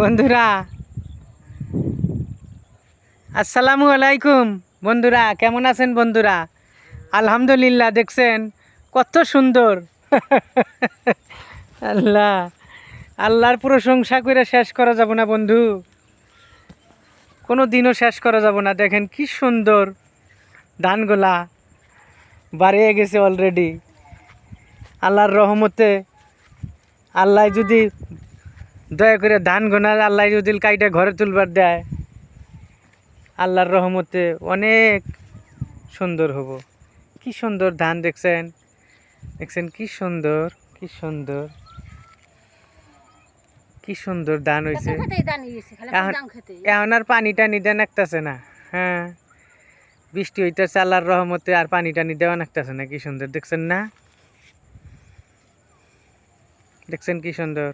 বন্ধুরা আসসালামু আলাইকুম। বন্ধুরা কেমন আছেন? বন্ধুরা আলহামদুলিল্লাহ। দেখছেন কত সুন্দর। আল্লাহ আল্লাহর প্রশংসা করে শেষ করা যাব না বন্ধু, কোনো দিনও শেষ করা যাব না। দেখেন কি সুন্দর ধানগুলা বাড়িয়ে গেছে অলরেডি আল্লাহর রহমতে। আল্লাহ যদি দয়া করে ধান গোনার আল্লাহ যদি কাইটা ঘরে তুলবার দেয়, আল্লাহর রহমতে অনেক সুন্দর হব। কি সুন্দর ধান দেখছেন, দেখছেন কি সুন্দর, কি সুন্দর, কি সুন্দর ধান হয়েছে। এখন আর পানি টানি দেন একটাছে না। হ্যাঁ, বৃষ্টি হইতেছে আল্লাহর রহমতে, আর পানি টানি দেওয়া একটাছে না। কি সুন্দর দেখছেন না? দেখছেন কি সুন্দর।